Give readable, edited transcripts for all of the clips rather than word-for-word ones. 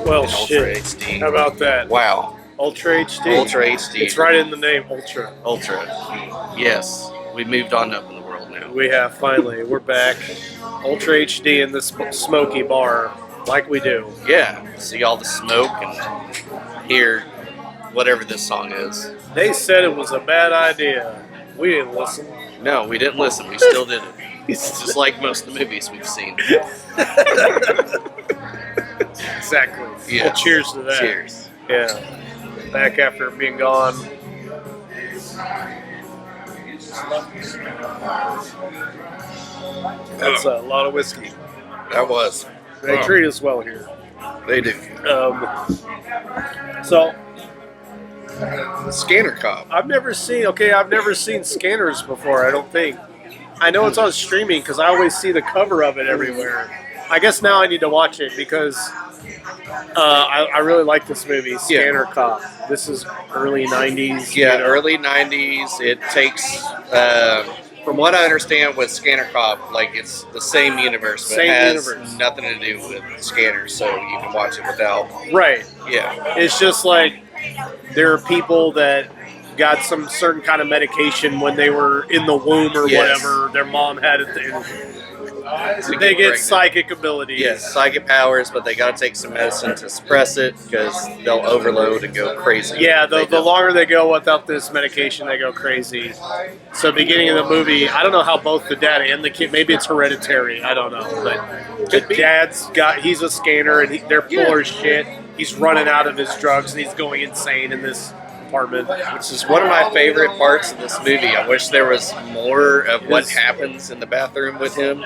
Well, in shit. Ultra HD. How about that? Wow. Ultra HD. Ultra HD. It's right in the name, Ultra. Ultra. Yes. We moved on up in the world now. We have finally. We're back. Ultra HD in this smoky bar, like we do. Yeah. See all the smoke and hear whatever this song is. They said it was a bad idea. We didn't listen. No, we didn't listen. We still did it. It's just like most of the movies we've seen. Exactly. Yeah. Well, cheers to that. Cheers. Yeah. Back after being gone. That's a lot of whiskey. That was. They treat us well here. They do. So Scanner Cop. I've never seen Scanners before, I don't think. I know it's on streaming because I always see the cover of it everywhere. I guess now I need to watch it because I really like this movie, Scanner Cop. This is early 90s. Yeah, early 90s. It takes, from what I understand with Scanner Cop, like it's the same universe, but Same it has universe. nothing to do with scanners, so you can watch it without. Right. Yeah. It's just like there are people that got some certain kind of medication when they were in the womb or Yes. whatever. Their mom had it. To They get pregnant. psychic abilities. Yes, psychic powers, but they got to take some medicine to suppress it because they'll overload and go crazy. Yeah, They the don't. longer they go without this medication, they go crazy. So, beginning of the movie, I don't know how both the dad and the kid, maybe it's hereditary, I don't know. But the Could be. he's a scanner and they're poor as shit. He's running out of his drugs and he's going insane in this apartment. Which is one of my favorite parts of this movie. I wish there was more of what Yes. happens in the bathroom with him.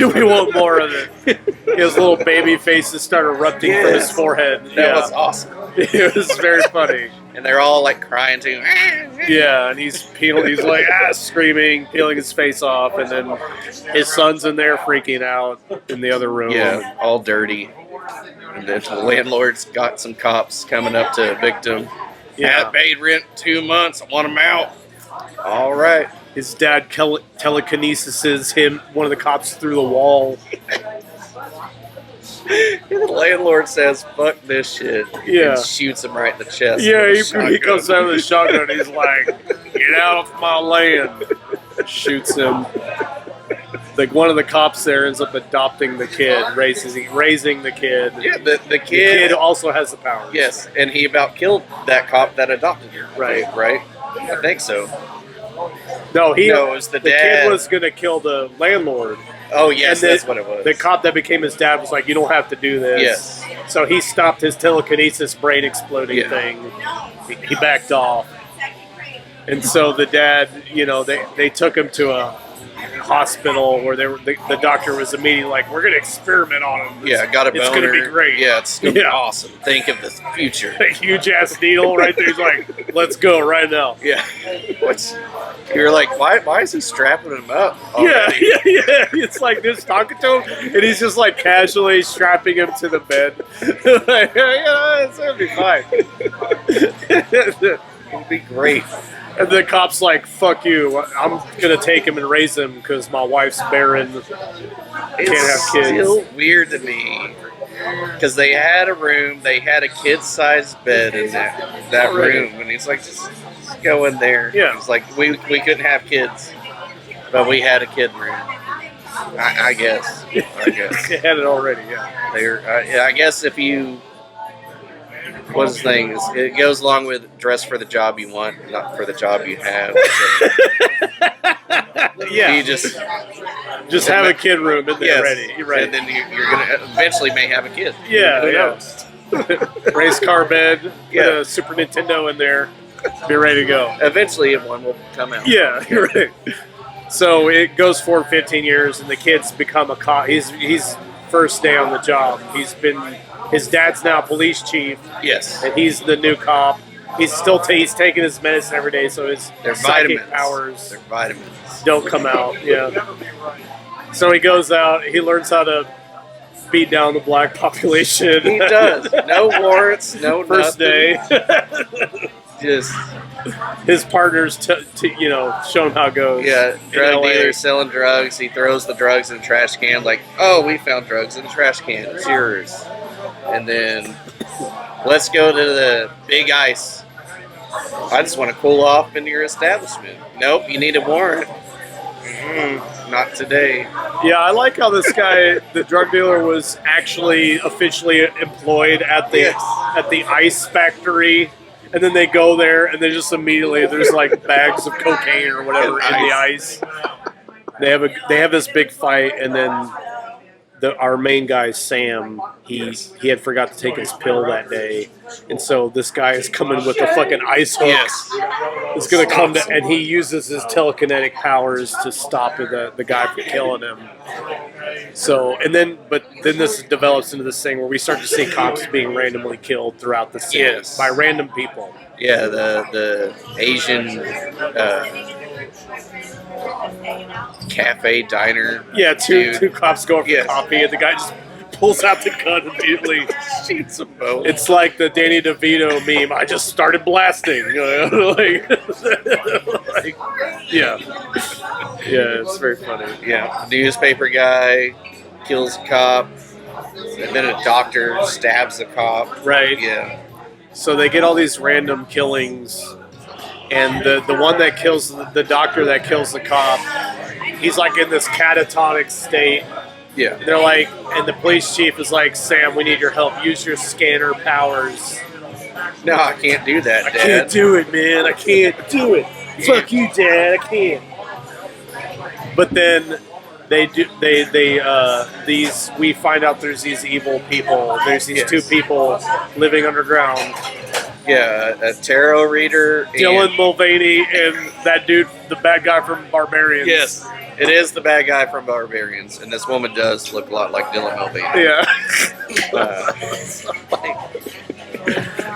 We want more of it. His little baby faces start erupting from his Yes. forehead. That was awesome. It was very funny. And they're all like crying too. Yeah, and he's like screaming, peeling his face off, and then his son's in there freaking out in the other room. Yeah, all dirty. And then the landlord's got some cops coming up to evict him. Yeah. I paid rent 2 months. I want him out. All right. His dad telekinesis him, one of the cops, through the wall. The landlord says, "Fuck this shit." Yeah. And shoots him right in the chest. Yeah, with a he shotgun. comes out with a shotgun. He's like, "Get out of my land!" Shoots him. Like one of the cops there ends up adopting the kid, raising the kid. Yeah, the The kid. kid also has the powers. Yes, and he about killed that cop that adopted her. Right. Right? I think so. No, No, it was the dad. kid was gonna kill the landlord. Oh, yes, And that's what it was. The cop that became his dad was like, "You don't have to do this." Yes. So he stopped his telekinesis brain exploding Yeah. thing. He backed off. And so the dad, they took him to a hospital where the doctor was immediately like, "We're going to experiment on him. Yeah, got a boner. It's going to be great." Yeah, it's going to be Yeah. awesome. Think of the future. A huge ass needle right there. He's like, "Let's go right now." Yeah. You're like, why is he strapping him up? Yeah, already? yeah. It's like this talking to him, and he's just like casually strapping him to the bed. Like, it's gonna be fine. It'll be great. And the cop's like, "Fuck you! I'm gonna take him and raise him because my wife's barren. It's Can't have kids." still weird to me because they had a room, they had a kid-sized bed in that room, and he's like, just go in there. Yeah. It's like we couldn't have kids, but we had a kid room. I guess. They had it already. Yeah. I guess if you. What's the thing? It goes along with dress for the job you want, not for the job you have. So Yeah. you just have a kid room in there yes, ready. You're right. And then you're gonna eventually may have a kid. Yeah, Who yeah. knows? Race car bed. Put Yeah. a Super Nintendo in there. Be ready to go. Eventually, one will come out. Yeah, you're right. So it goes for 15 years, and the kid's become a cop. He's first day on the job. His dad's now police chief, Yes. and he's the new cop. He's taking his medicine every day, so his They're psychic vitamins. powers They're vitamins. don't come out. Yeah. So he goes out. He learns how to beat down the black population. He does. No warrants. No First nothing. day. Just His partners, show him how it goes. yeah. in Drug LA. dealer selling drugs. He throws the drugs in the trash can. Like, oh, we found drugs in the trash can. It's yours. and then let's go to the big ice. I just want to cool off in your establishment. Nope, you need a warrant. Not today. Yeah, I like how this guy, the drug dealer, was actually officially employed at the ice factory, and then they go there, and then just immediately there's like bags of cocaine or whatever in the ice. They have this big fight, and then our main guy Sam, he had forgot to take his pill that day, and so this guy is coming with a fucking ice hook. Yes. It's gonna come to, and he uses his telekinetic powers to stop the guy from killing him. So, but then this develops into this thing where we start to see cops being randomly killed throughout the city by random people. Yeah, the Asian cafe diner. Yeah, two cops go for coffee, and the guy just pulls out the gun immediately, shoots them both. It's like the Danny DeVito meme. I just started blasting. Yeah, it's very funny. Yeah, newspaper guy kills a cop, and then a doctor stabs a cop. Right. Yeah. So they get all these random killings, and the one that kills the doctor that kills the cop, he's like in this catatonic state. Yeah. They're like, and the police chief is like, Sam, we need your help. Use your scanner powers. No, I can't do that, Dad. I can't do it, man. I can't do it. Fuck you, Dad. I can't. But then we find out there's these evil people. There's these two people living underground. Yeah, a tarot reader. Dylan Mulvaney and that dude, the bad guy from Barbarians. Yes, it is the bad guy from Barbarians, and this woman does look a lot like Dylan Mulvaney. Yeah.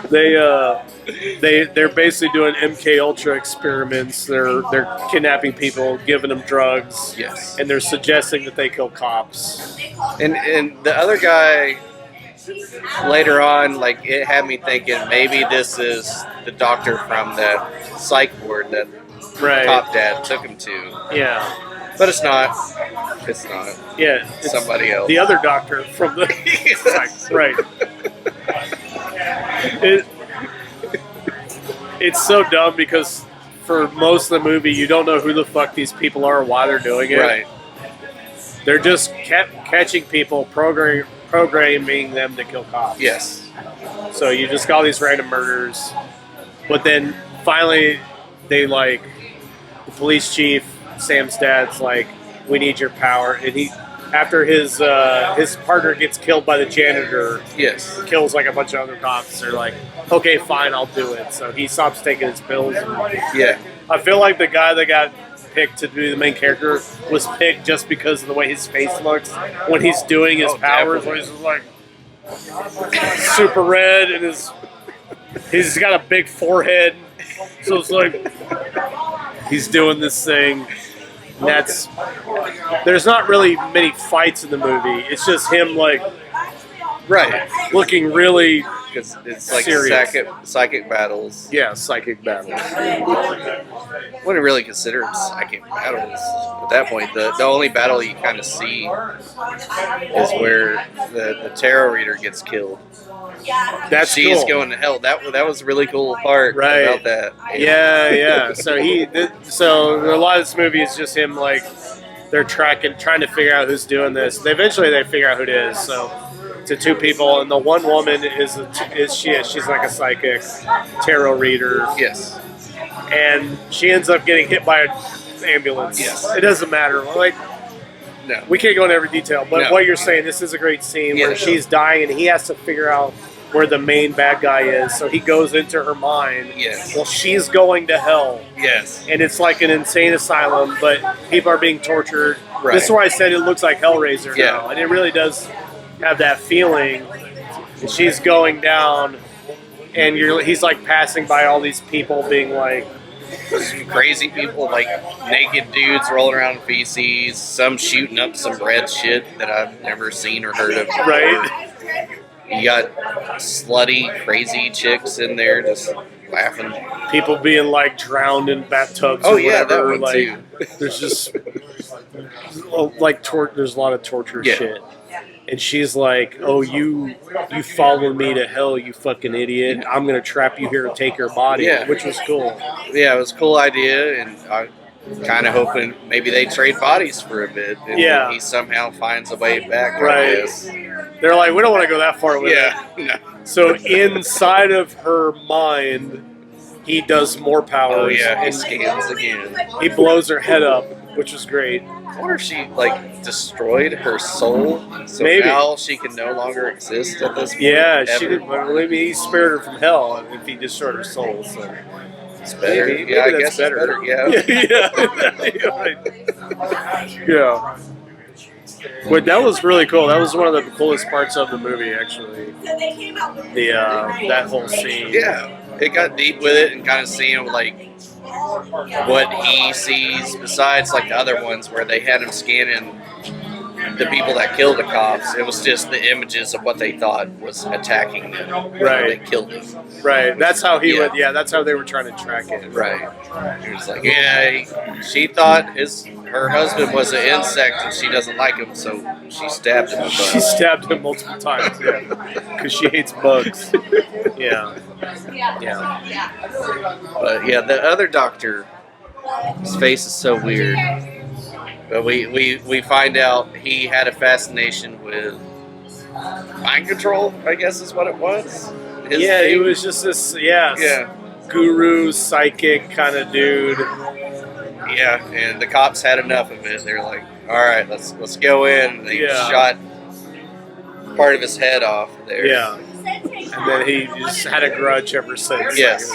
They're basically doing MK Ultra experiments. They're kidnapping people, giving them drugs. Yes. And they're suggesting that they kill cops. And the other guy later on, like, it had me thinking maybe this is the doctor from that psych ward that Cop Dad took him to. Yeah. But it's not. It's not. Yeah. It's somebody else. The other doctor from the psych. Right. It's so dumb because for most of the movie, you don't know who the fuck these people are or why they're doing it. Right. They're just catching people, programming them to kill cops. Yes. So you just got all these random murders. But then finally, the police chief, Sam's dad's like, we need your power. And after his partner gets killed by the janitor, kills like a bunch of other cops, they're like, okay, fine, I'll do it. So he stops taking his pills. I feel like the guy that got picked to be the main character was picked just because of the way his face looks when he's doing his powers. Where he's just like super red and he's got a big forehead. So it's like he's doing this thing. There's not really many fights in the movie. It's just him looking really because it's like serious. Psychic battles. Yeah, psychic battles. I wouldn't really consider them psychic battles. At that point, the only battle you kind of see is where the tarot reader gets killed. She's going to hell. That was a really cool part about that. Yeah. So a lot of this movie is just him they're trying to figure out who's doing this. Eventually they figure out who it is. So to two people, and the one woman she's like a psychic tarot reader. Yes. And she ends up getting hit by an ambulance. Yes. It doesn't matter. No. We can't go into every detail, but what you're saying, this is a great scene where she's dying and he has to figure out where the main bad guy is. So he goes into her mind. Yes. Well, she's going to hell. Yes. And it's like an insane asylum, but people are being tortured. Right. This is why I said it looks like Hellraiser now. And it really does have that feeling. And she's going down, and he's passing by all these people being some crazy people, naked dudes rolling around in feces, some shooting up some red shit that I've never seen or heard of before. Right. You got slutty, crazy chicks in there just laughing. People being drowned in bathtubs. Oh, or yeah, whatever. that one too. There's just there's a lot of torture shit. And she's like, "Oh, you followed me to hell, you fucking idiot! I'm gonna trap you here and take your body," Yeah. which was cool. Yeah, it was a cool idea, and I kind of hoping maybe they trade bodies for a bit, and Yeah. he somehow finds a way back. Right. I guess. They're like, "We don't want to go that far with it." Yeah. So inside of her mind, he does more powers. Oh yeah, he and scans again. he blows her head up, which was great. I wonder if she like destroyed her soul, so Maybe. now she can no longer exist at this point. Yeah, she ever. did. Maybe he spared her from hell if he destroyed her soul. So It's better. maybe Yeah, I that's guess better. it's better. Yeah. Yeah. But that was really cool. That was one of the coolest parts of the movie, actually. The that whole scene. Yeah, it got deep with it and kind of seeing like what he sees besides like the other ones where they had him scanning the people that killed the cops. It was just the images of what they thought was attacking them. Right. They killed him. Right. That's how he Yeah. would. Yeah. That's how they were trying to track it. Right. It was like, she thought her husband was an insect and she doesn't like him, so she stabbed him. She stabbed him multiple times. Yeah. Because she hates bugs. Yeah. Yeah. But yeah, the other doctor, his face is so weird. But we find out he had a fascination with mind control, I guess is what it was. His Yeah. He thing. was just this. Yeah. Yeah. Guru, psychic kind of dude. Yeah, and the cops had enough of it. They're like, all right, let's go in. And they shot part of his head off there. Yeah. And then he just had a grudge ever since. Yes.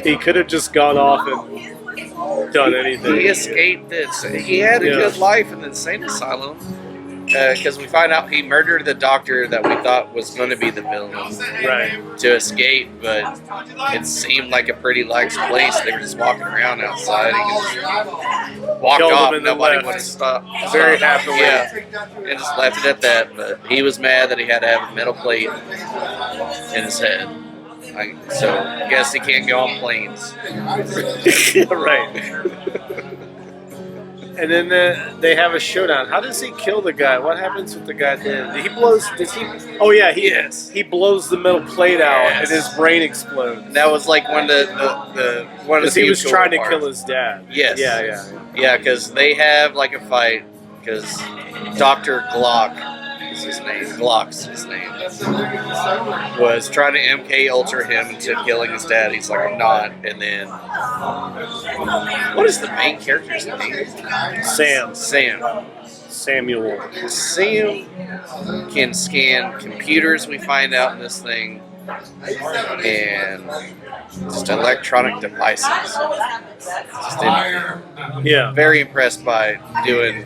He could have just gone off and done anything. He escaped it. He had a good life in the insane asylum. Because we find out he murdered the doctor that we thought was going to be the villain Right. to escape, but it seemed like a pretty lax place. They were just walking around outside. He just walked Killed off. him and then Nobody left. would have stopped. Very happily. Yeah, and just left it at that. But he was mad that he had to have a metal plate in his head. So I guess he can't go on planes. Right. And then they have a showdown. How does he kill the guy? What happens with the guy then? He blows. Does he? Oh yeah, he blows the metal plate out and his brain explodes. And that was like one of the one of the Because he was few trying to cool kill parts. his dad. Yes. Yeah. Because they have like a fight. Because Dr. Glock's his name, was trying to MK Ultra him into killing his dad. He's like, I'm not. And then, what is the main character's name? Sam. Samuel can scan computers, we find out in this thing, and just electronic devices. Yeah. Very impressed by doing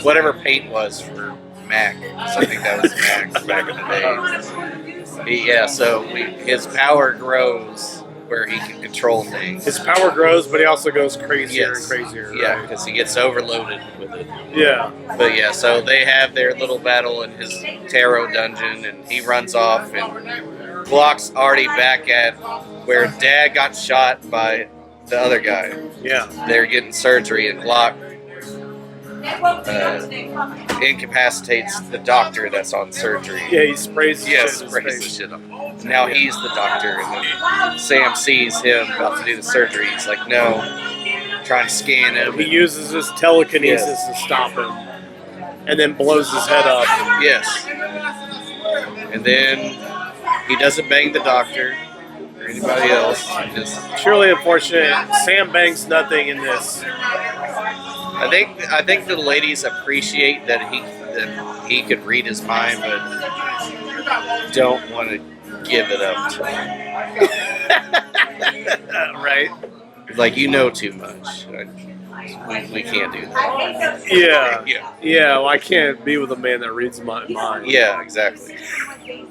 whatever paint was for Mac. So I think that was Mac back in the day. So his power grows where he can control things. His power grows, but he also goes crazier and crazier. Yeah, right? because he gets overloaded with it. Yeah. But yeah, so they have their little battle in his tarot dungeon, and he runs off, and Glock's already back at where Dad got shot by the other guy. Yeah. They're getting surgery, and Glock incapacitates the doctor that's on surgery. Yeah, he sprays the Yes, shit in his sprays the face. shit on. Now he's the doctor, and then Sam sees him about to do the surgery. He's like, no, trying to scan him. He uses his telekinesis to stop him, and then blows his head up. Yes. And then he doesn't bang the doctor or anybody else. He just, Surely unfortunate. Sam bangs nothing in this. I think the ladies appreciate that he could read his mind, but don't want to give it up to him. Right? Like, you know too much. We can't do that. Yeah. Yeah. Yeah, well, I can't be with a man that reads my mind. Yeah, exactly.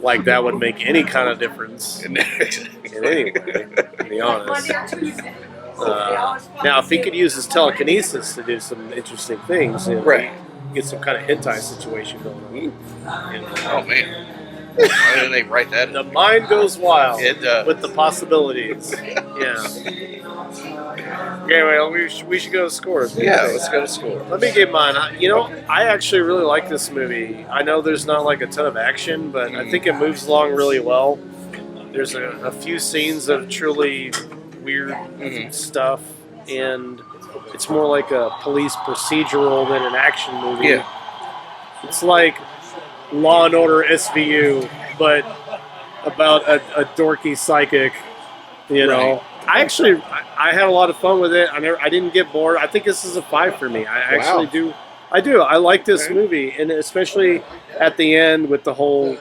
Like, that would make any kind of difference in any way, to be honest. Now, if he could use his telekinesis to do some interesting things, Right. get some kind of hentai situation going on. You know. Oh, man. Why didn't they write that? The mind goes wild It does. with the possibilities. Yeah. Okay, well, we should go to scores. What do you Yeah, think? let's go to school. Let me give mine. I actually really like this movie. I know there's not like a ton of action, but I think it moves along really well. There's a few scenes of truly weird stuff, and it's more like a police procedural than an action movie. Yeah. It's like Law and Order SVU, but about a dorky psychic. You know, I had a lot of fun with it. I didn't get bored. I think this is a 5 for me. I actually do. I do. I like this movie, and especially at the end with the whole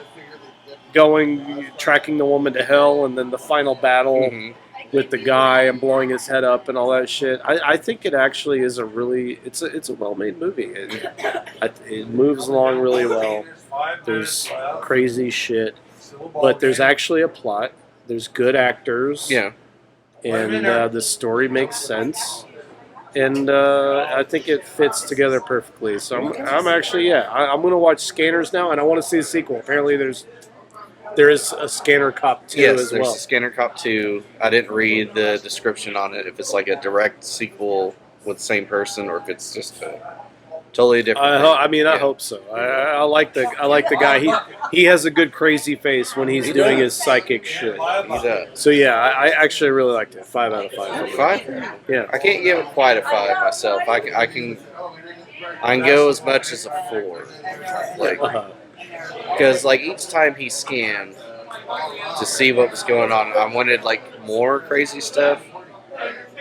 tracking the woman to hell, and then the final battle with the guy and blowing his head up and all that shit. I think it actually is it's a well-made movie. It moves along really well. There's crazy shit, but there's actually a plot. There's good actors. Yeah. And the story makes sense. And I think it fits together perfectly. So I'm actually, I'm going to watch Scanners now, and I want to see the sequel. Apparently there is a Scanner Cop 2 as well. Yes, there's a Scanner Cop 2. I didn't read the description on it, if it's like a direct sequel with the same person or if it's just a totally different thing. I hope so. I like the guy. He has a good crazy face when he's doing his psychic shit. He does. So yeah, I actually really liked it. 5 out of 5. 5? Yeah. I can't give it quite a 5 myself. I can go as much as a 4. Like, because like each time he scanned to see what was going on, I wanted like more crazy stuff.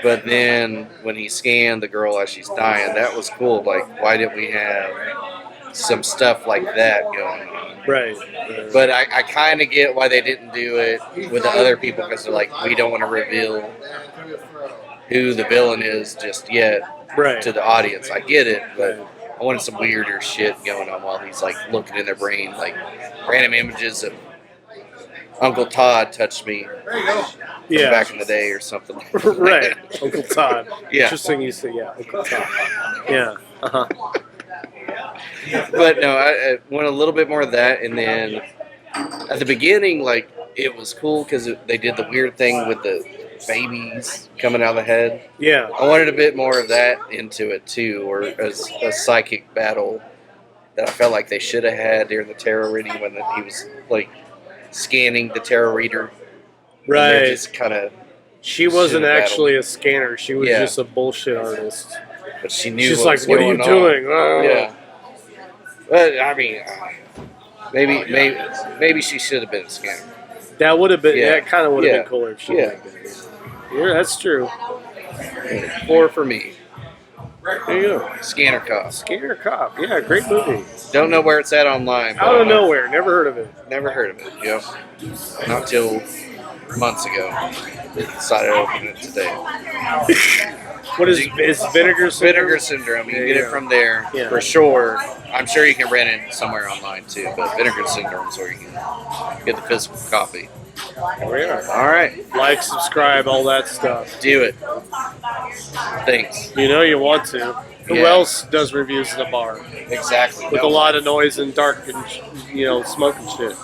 But then when he scanned the girl as she's dying, that was cool. Like, why didn't we have some stuff like that going on? Right. But I kind of get why they didn't do it with the other people, because they're like, we don't want to reveal who the villain is just yet to the audience. I get it, but I wanted some weirder shit going on while he's like looking in their brain, like random images of Uncle Todd touched me back in the day or something. Right. Uncle Todd. Yeah. Interesting you say, Uncle Todd. Yeah. Uh-huh. But no, I want a little bit more of that. And then at the beginning, like, it was cool because they did the weird thing with the babies coming out of the head. Yeah. I wanted a bit more of that into it too, or as a psychic battle that I felt like they should have had during the tarot reading when he was like scanning the tarot reader. Right. Just kind of. She wasn't actually a scanner. She was just a bullshit artist. But she knew. She's like, "What are you doing?" Yeah. But I mean, maybe she should have been a scanner. That would have been. Yeah. That kind of would have been cooler if she yeah. Yeah, that's true. 4 for me. There you go. Scanner Cop. Scanner Cop. Yeah, great movie. Don't know where it's at online. Out of nowhere. Never heard of it. Never heard of it. Yep. Not till months ago. Decided to open it today. What is Vinegar Syndrome? Vinegar Syndrome. You can get it from there for sure. I'm sure you can rent it somewhere online too, but Vinegar Syndrome is where you can get the physical copy. There we are. All right. Like, subscribe, all that stuff. Do it. Thanks. You know you want to. Who else does reviews in a bar? Exactly. With a lot of noise and dark and, smoke and shit.